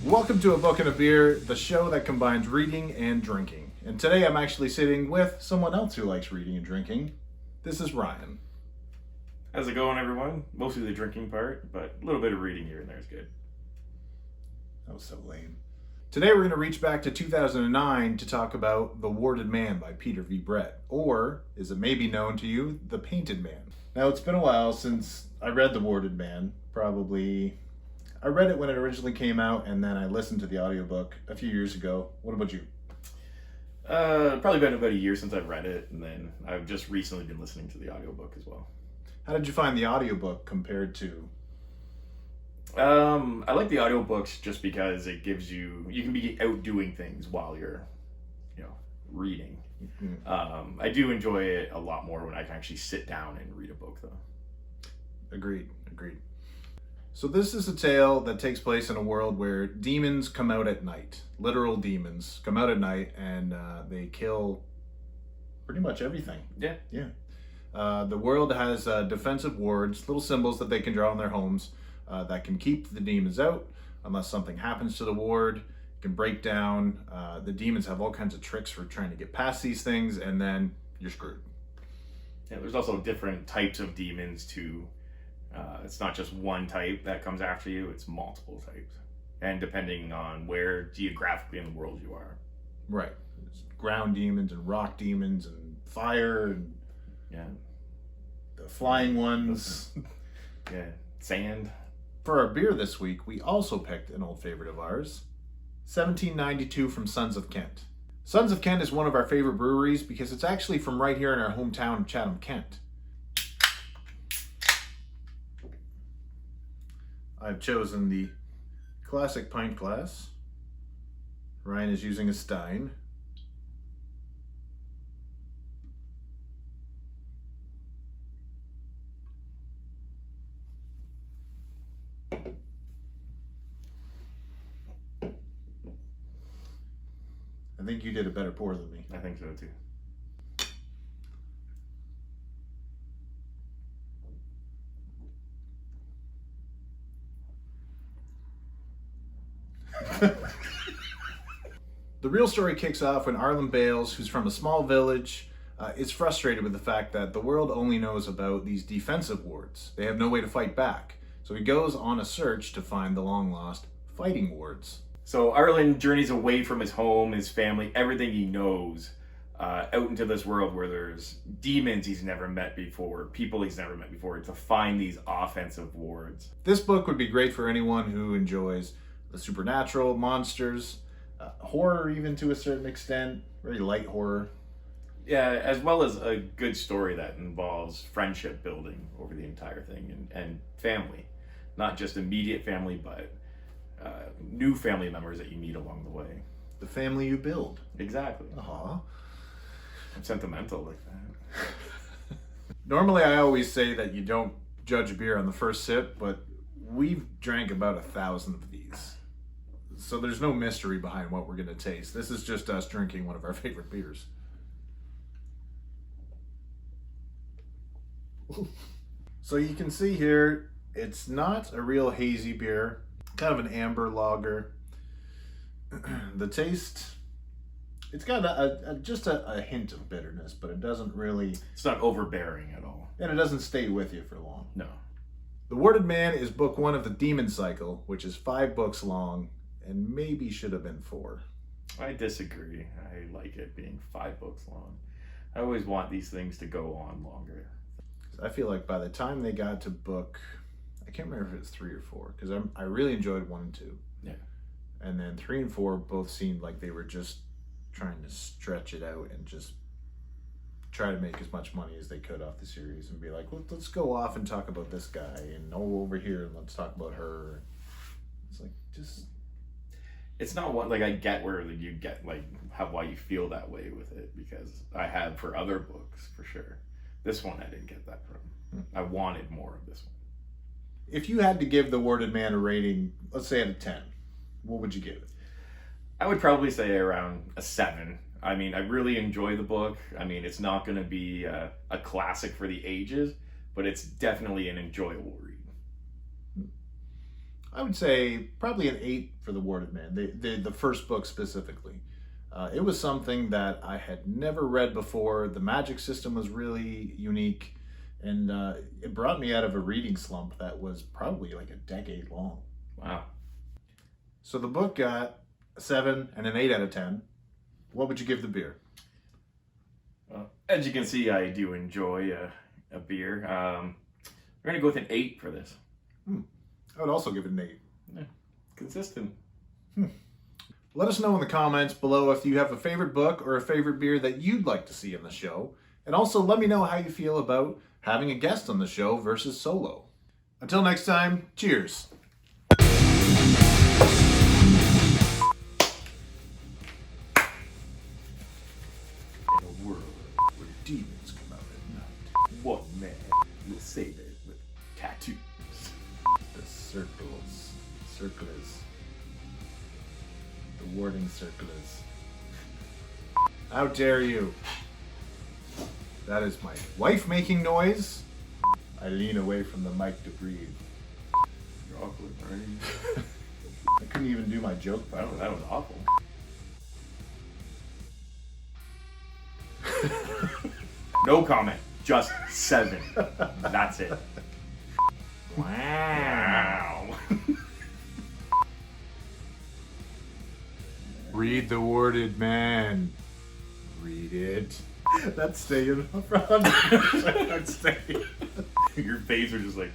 Welcome to A Book and a Beer, the show that combines reading and drinking. And today I'm actually sitting with someone else who likes reading and drinking. This is Ryan. How's it going, everyone? Mostly the drinking part, but a little bit of reading here and there is good. That was so lame. Today we're going to reach back to 2009 to talk about The Warded Man by Peter V. Brett, or, as it may be known to you, The Painted Man. Now, it's been a while since I read The Warded Man, I read it when it originally came out, and then I listened to the audiobook a few years ago. What about you? Probably been about a year since I've read it, and then I've just recently been listening to the audiobook as well. How did you find the audiobook compared to... I like the audiobooks just because it gives you can be out doing things while you're, reading. Mm-hmm. I do enjoy it a lot more when I can actually sit down and read a book, though. Agreed. So this is a tale that takes place in a world where demons come out at night. Literal demons come out at night and they kill pretty much everything. Yeah. The world has defensive wards, little symbols that they can draw on their homes that can keep the demons out unless something happens to the ward. It can break down. The demons have all kinds of tricks for trying to get past these things, and then you're screwed. Yeah, there's also different types of demons too. It's not just one type that comes after you, it's multiple types. And depending on where geographically in the world you are. Right. There's ground demons and rock demons and fire and the flying ones. Yeah, sand. For our beer this week, we also picked an old favorite of ours, 1792 from Sons of Kent. Sons of Kent is one of our favorite breweries because it's actually from right here in our hometown of Chatham, Kent. I've chosen the classic pint glass. Ryan is using a Stein. I think you did a better pour than me. I think so too. The real story kicks off when Arlen Bales, who's from a small village, is frustrated with the fact that the world only knows about these defensive wards. They have no way to fight back. So he goes on a search to find the long-lost fighting wards. So Arlen journeys away from his home, his family, everything he knows, out into this world where there's demons he's never met before, people he's never met before, to find these offensive wards. This book would be great for anyone who enjoys the supernatural, monsters, horror even to a certain extent, very light horror. Yeah, as well as a good story that involves friendship building over the entire thing and family. Not just immediate family, but new family members that you meet along the way. The family you build. Exactly. Aww. I'm sentimental like that. Normally I always say that you don't judge a beer on the first sip, but we've drank about 1,000 of these. So there's no mystery behind what we're going to taste. This is just us drinking one of our favorite beers. So you can see here, it's not a real hazy beer, kind of an amber lager. The taste, it's got just a hint of bitterness, but it doesn't really... It's not overbearing at all. And it doesn't stay with you for long. No. The Warded Man is book 1 of the Demon Cycle, which is 5 books long, and maybe should have been 4. I disagree. I like it being 5 books long. I always want these things to go on longer. I feel like by the time they got to book, I can't remember if it was 3 or 4, because I really enjoyed 1 and 2. Yeah. And then 3 and 4 both seemed like they were just trying to stretch it out and just try to make as much money as they could off the series and be like, well, let's go off and talk about this guy, and over here and let's talk about her. It's like, just... It's not one, like, I get where you get, like, why you feel that way with it, because I have for other books, for sure. This one I didn't get that from. I wanted more of this one. If you had to give The Warded Man a rating, let's say out of 10, what would you give it? I would probably say around a 7. I mean, I really enjoy the book. I mean, it's not going to be a classic for the ages, but it's definitely an enjoyable read. I would say probably an 8 for The Warded Man, the first book specifically. It was something that I had never read before. The magic system was really unique, and it brought me out of a reading slump that was probably like a decade long. Wow. So the book got a 7 and an 8 out of 10. What would you give the beer? Well, as you can see, I do enjoy a beer. We're going to go with an 8 for this. I would also give it an 8. Yeah. Consistent. Let us know in the comments below if you have a favorite book or a favorite beer that you'd like to see in the show. And also let me know how you feel about having a guest on the show versus solo. Until next time, cheers. In a world where demons come out at night, One man will save it with tattoos. the circles, the warding circles. How dare you? That is my wife making noise. I lean away from the mic to breathe. You're awkward, right? I couldn't even do my joke by That was awful. No comment. Just 7. That's it. Wow. Read The Warded Man. Read it. That's staying front. That's staying. Your face was just like.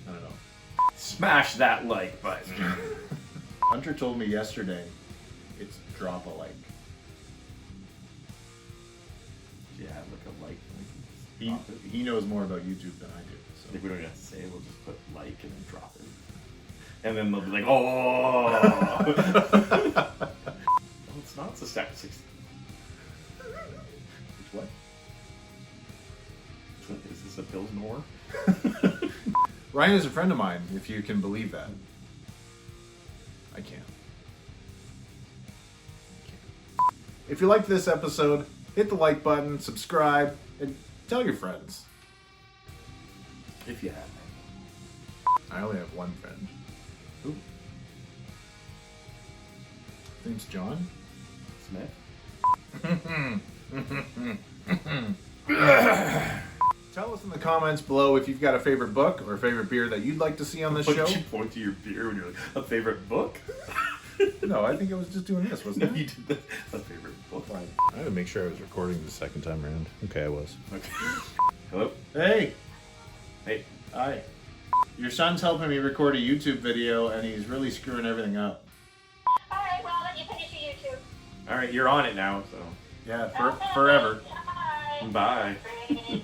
I don't know. Smash that like button. Hunter told me yesterday it's drop a like. Yeah, look a like. He knows more about YouTube than I do. I So. think we don't even have to say it. We'll just put like and then drop it. And then they'll be like, oh. Well, it's not. It's a stack of 60. Which what? Is this a Pilsnor? Ryan is a friend of mine, if you can believe that. I can't. If you liked this episode, hit the like button, subscribe, and tell your friends. If you have. I only have one friend. Who? His name's John? Smith? Tell us in the comments below if you've got a favorite book or a favorite beer that you'd like to see on this show. Did you point to your beer when you're like, a favorite book? No, I think I was just doing this, wasn't No, it? you did that. A favorite book. I had to make sure I was recording the second time around. Okay, I was. Okay. Hello? Hey! Hey. Hi. Your son's helping me record a YouTube video and he's really screwing everything up. Alright, well, let you finish your YouTube. Alright, you're on it now, so. Yeah, forever. Bye. Bye.